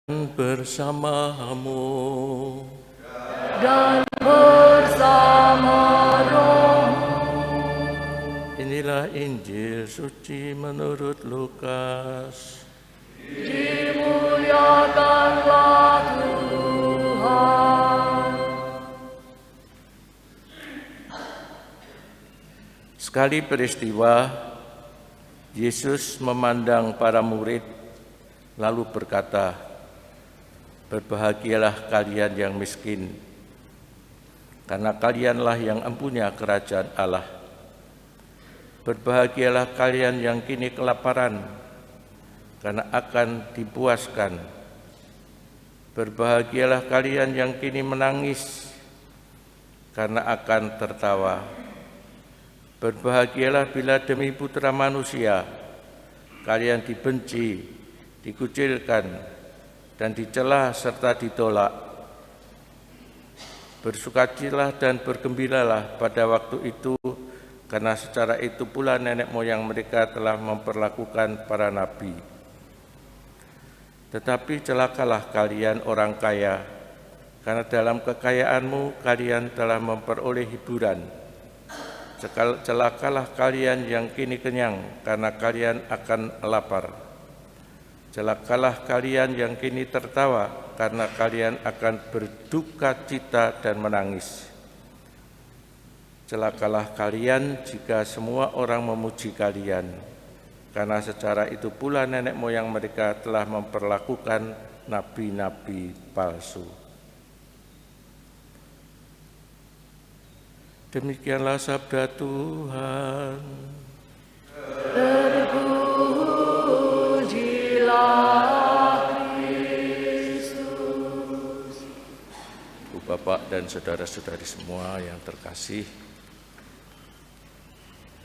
bersamamu dan bersama rohmu. Inilah Injil suci menurut Lukas. Dimuliakanlah Tuhan. Sekali peristiwa, Yesus memandang para murid lalu berkata, "Berbahagialah kalian yang miskin, karena kalianlah yang empunya kerajaan Allah. Berbahagialah kalian yang kini kelaparan, karena akan dipuaskan. Berbahagialah kalian yang kini menangis, karena akan tertawa. Berbahagialah bila demi Putra Manusia kalian dibenci, dikucilkan, dan dicela serta ditolak. Bersukacitalah dan bergembiralah pada waktu itu, karena secara itu pula nenek moyang mereka telah memperlakukan para nabi. Tetapi celakalah kalian orang kaya, karena dalam kekayaanmu kalian telah memperoleh hiburan. Celakalah kalian yang kini kenyang, karena kalian akan lapar. Celakalah kalian yang kini tertawa, karena kalian akan berduka cita dan menangis. Celakalah kalian jika semua orang memuji kalian, karena secara itu pula nenek moyang mereka telah memperlakukan nabi-nabi palsu." Demikianlah sabda Tuhan. Terpujilah Kristus. Ibu Bapak dan saudara-saudari semua yang terkasih,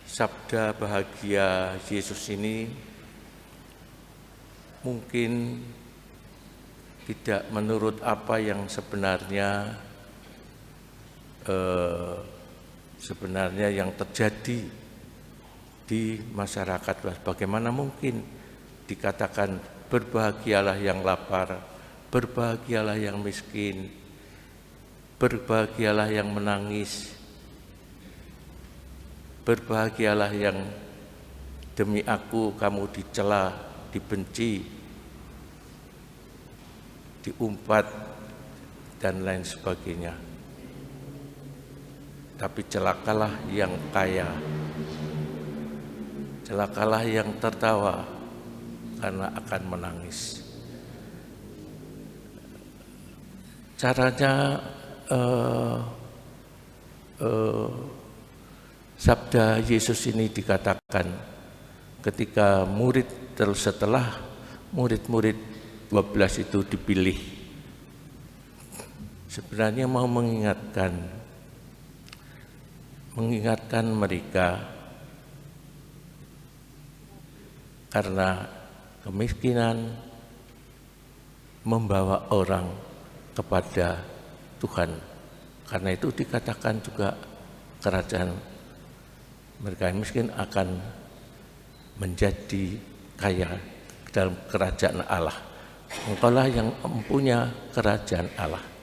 sabda bahagia Yesus ini mungkin tidak menurut apa yang sebenarnya yang terjadi di masyarakat. Bagaimana mungkin dikatakan berbahagialah yang lapar, berbahagialah yang miskin, berbahagialah yang menangis, berbahagialah yang demi aku kamu dicela, dibenci, diumpat, dan lain sebagainya. Tapi celakalah yang kaya, celakalah yang tertawa, karena akan menangis. Caranya sabda Yesus ini dikatakan ketika setelah murid-murid 12 itu dipilih, sebenarnya mau mengingatkan mereka, karena kemiskinan membawa orang kepada Tuhan. Karena itu dikatakan juga kerajaan mereka yang miskin akan menjadi kaya dalam kerajaan Allah. Engkaulah yang mempunyai kerajaan Allah.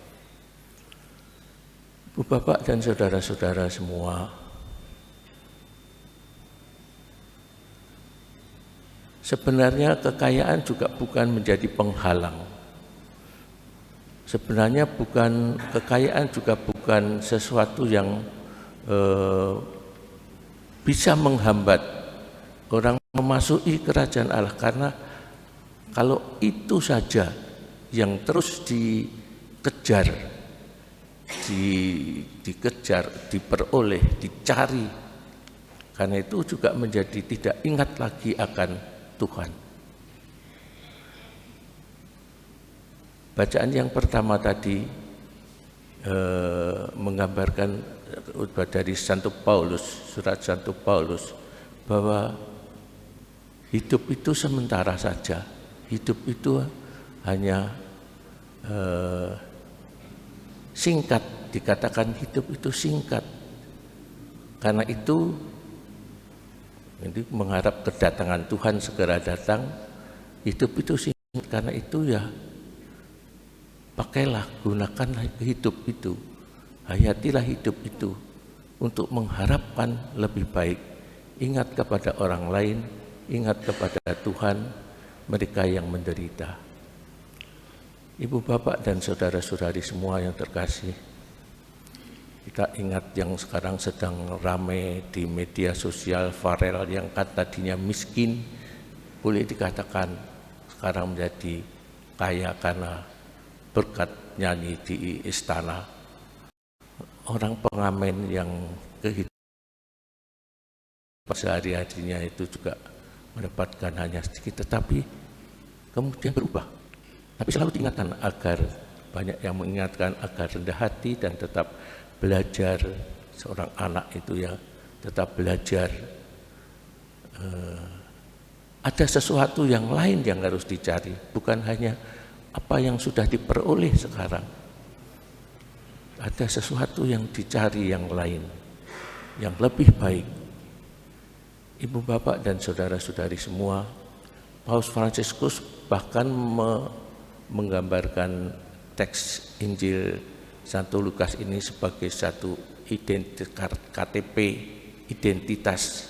Ibu Bapak dan saudara-saudara semua, sebenarnya kekayaan juga bukan menjadi penghalang. Sebenarnya kekayaan juga bukan sesuatu yang bisa menghambat orang memasuki kerajaan Allah, karena kalau itu saja yang terus dikejar, diperoleh, dicari, karena itu juga menjadi tidak ingat lagi akan Tuhan. Bacaan yang pertama tadi menggambarkan dari surat Santo Paulus, bahwa hidup itu sementara saja, hidup itu hanya singkat, dikatakan hidup itu singkat. Karena itu Jadi mengharap kedatangan Tuhan segera datang, hidup itu singkat. Karena itu ya pakailah, gunakanlah hidup itu, hayatilah hidup itu untuk mengharapkan lebih baik. Ingat kepada orang lain, ingat kepada Tuhan, mereka yang menderita. Ibu, bapak, dan saudara-saudari semua yang terkasih, kita ingat yang sekarang sedang ramai di media sosial, Farel yang tadinya miskin, boleh dikatakan sekarang menjadi kaya karena berkat nyanyi di istana. Orang pengamen yang kehidupan sehari-harinya itu juga mendapatkan hanya sedikit, tetapi kemudian berubah. Tapi selalu diingatkan agar banyak yang mengingatkan agar rendah hati dan tetap belajar. Seorang anak itu ya tetap belajar. Ada sesuatu yang lain yang harus dicari, bukan hanya apa yang sudah diperoleh sekarang. Ada sesuatu yang dicari yang lain, yang lebih baik. Ibu, bapak, dan saudara-saudari semua, Paus Fransiskus bahkan menggambarkan teks Injil Santo Lukas ini sebagai satu KTP, identitas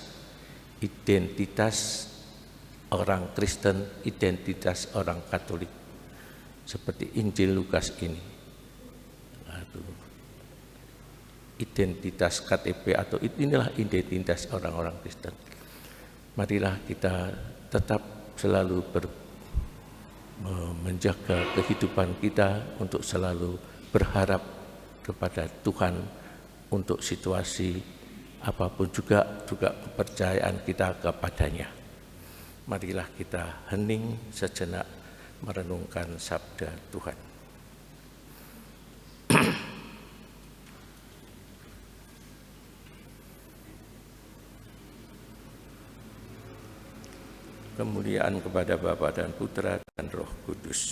orang Kristen, identitas orang Katolik, seperti Injil Lukas ini. Identitas KTP atau inilah identitas orang-orang Kristen. Marilah kita tetap selalu menjaga kehidupan kita untuk selalu berharap kepada Tuhan untuk situasi apapun, juga kepercayaan kita kepadanya. Marilah kita hening sejenak merenungkan sabda Tuhan. Kemuliaan kepada Bapa dan Putra dan Roh Kudus.